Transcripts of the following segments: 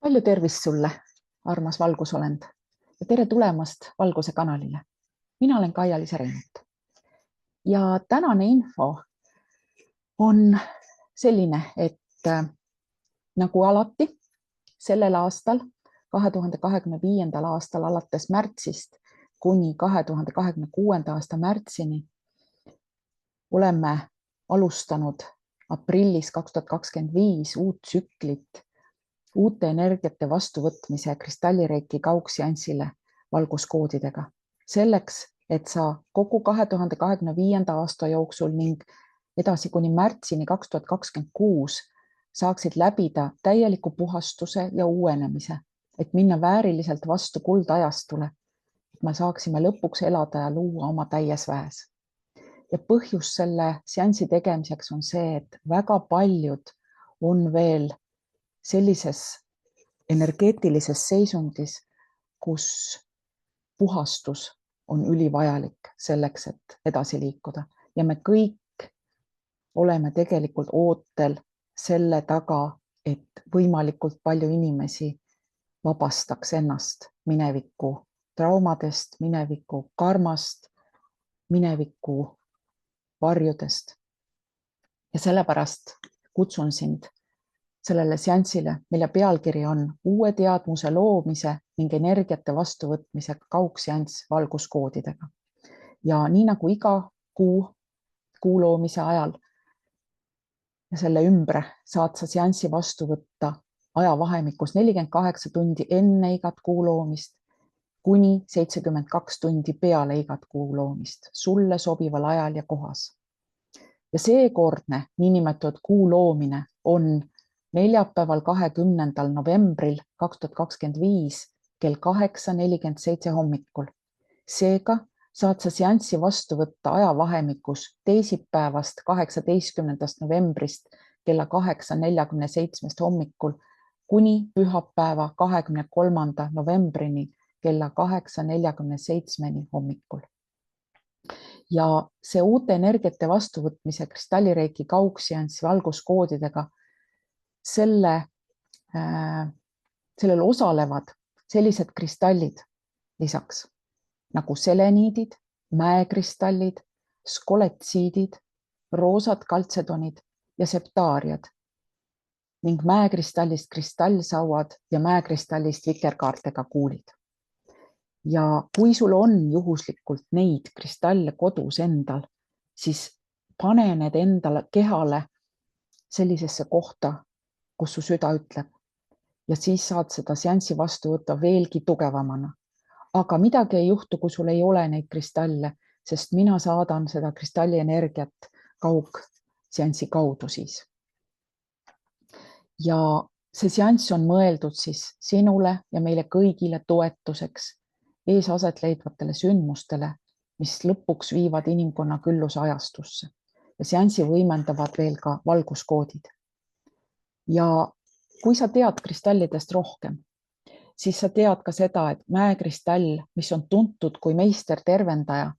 Palju tervist sulle, armas valgusolend, ja tere tulemast Valguse kanalile. Mina olen Kaia-Liisa Reinut. Ja tänane info on selline, et nagu alati sellel aastal, 2025. aastal alates märtsist kuni 2026. aasta märtsini oleme alustanud aprillis 2025 uut tsüklit uute energiate vastuvõtmise kristallireiki kaugseansile valguskoodidega. Selleks, et sa kogu 2025. aasta jooksul ning edasi kuni märtsini 2026 saaksid läbida täieliku puhastuse ja uuenemise, et minna vääriliselt vastu kuldajastule, et me saaksime lõpuks elada ja luua oma täies väes. Ja põhjus selle seansi tegemiseks on see, et väga paljud on veel sellises energeetilises seisundis, kus puhastus on ülivajalik selleks, et edasi liikuda. Ja me kõik oleme tegelikult ootel selle taga, et võimalikult palju inimesi vabastaks ennast mineviku traumadest, mineviku karmast, mineviku varjudest. Ja sellepärast kutsun sind sellele seansile, mille pealkiri on uue teadmuse loomise ning energiate vastuvõtmise kaugseanss valguskoodidega. Ja nii nagu iga kuu loomise ajal ja selle ümbre saad sa seanssi vastu võtta ajavahemikus 48 tundi enne igat kuu loomist kuni 72 tundi peale igat kuu loomist sulle sobival ajal ja kohas. Ja seekordne niinimetatud kuu loomine on neljapäeval 20. novembril 2025 kell 8:47 hommikul. Seega saad sa seanssi vastu võtta ajavahemikus teisipäevast 18. novembrist kella 8:47 hommikul kuni pühapäeva 23. novembrini kella 8:47 hommikul. Ja see uute energiate vastuvõtmise kristallireiki kaugseanss valguskoodidega sellel osalevad sellised kristallid lisaks nagu seleniidid, mäekristallid, skoletsiidid, roosad kaltsedonid ja septaariad ning mäekristallist kristallsauad ja mäekristallist vikerkaartega kuulid. Ja kui sul on juhuslikult neid kristalle kodus endal, siis pane need endale kehale sellisesse kohta, kus su süda ütleb. Ja siis saad seda seanssi vastu võtta veelgi tugevamana. Aga midagi ei juhtu, kui sul ei ole neid kristalle, sest mina saadan seda kristalli energiat kaugseanssi kaudu siis. Ja see seanss on mõeldud siis sinule ja meile kõigile toetuseks ees aset leidvatele sündmustele, mis lõpuks viivad inimkonna külluse ajastusse. Ja seanssi võimendavad veel ka valguskoodid. Ja kui sa tead kristallidest rohkem, siis sa tead ka seda, et mäekristall, mis on tuntud kui meister tervendaja,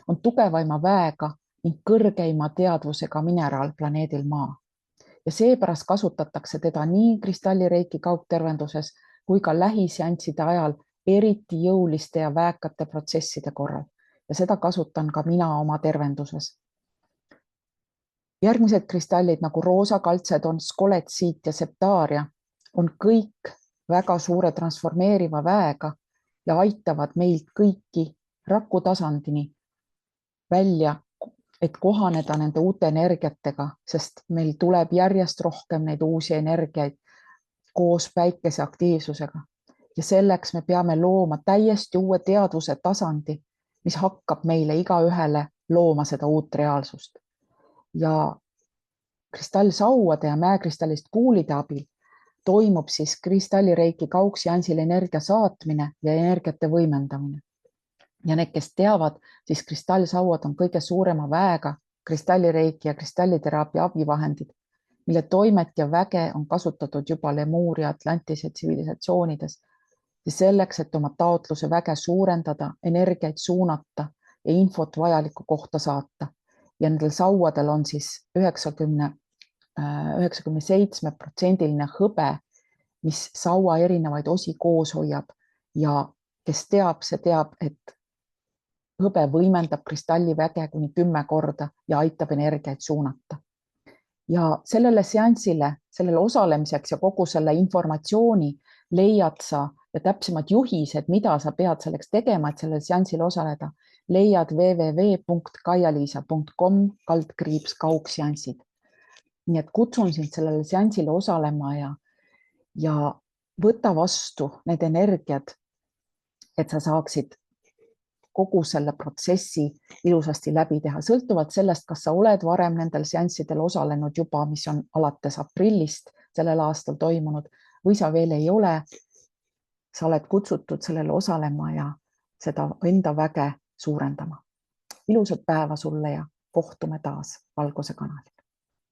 on tugevaima väega ning kõrgeima teadvusega mineraal planeedil Maa. Ja seepärast kasutatakse teda nii kristallireiki kaugtervenduses kui ka lähiseansside ajal eriti jõuliste ja väekate protsesside korral. Ja seda kasutan ka mina oma tervenduses. Järgmised kristallid nagu roosa kaltsedon, skoletsiit ja septaaria on kõik väga suure transformeeriva väega ja aitavad meilt kõiki rakutasandini välja, et kohaneda nende uute energiatega, sest meil tuleb järjest rohkem neid uusi energiaid koos päikese aktiivsusega. Ja selleks me peame looma täiesti uue teadvuse tasandi, mis hakkab meile igaühele looma seda uut reaalsust. Ja kristallsauade ja mäekristallist kuulide abil toimub siis kristallireiki kaugseansil energia saatmine ja energiate võimendamine. Ja need, kes teavad, siis kristallsauad on kõige suurema väega kristallireiki ja kristalliteraapia abivahendid, mille toimet ja väge on kasutatud juba Lemuuria Atlantise tsivilisatsioonides selleks, et oma taotluse väge suurendada, energiaid suunata ja infot vajalikku kohta saata. Ja nendel sauadel on siis 97% hõbe mis saua erinevaid osi koos hoiab ja kes teab, see teab, et hõbe võimendab kristalliväge kuni 10 korda ja aitab energiaid suunata. Ja sellele seansile, sellele osalemiseks ja kogu selle informatsiooni leiad sa ja täpsemad juhised, mida sa pead selleks tegema, et sellel seansil osaleda, leiad www.kaialiisa.com/kaugseansid. Nii et kutsun sind sellele seansile osalema ja võta vastu need energiad, et sa saaksid kogu selle protsessi ilusasti läbi teha, sõltuvalt sellest, kas sa oled varem nendel seanssidel osalenud juba, mis on alates aprillist sellel aastal toimunud või sa veel ei ole. Sa oled kutsutud sellele osalema ja seda enda väge suurendama. Ilusat päeva sulle ja kohtume taas Valguse kanalis.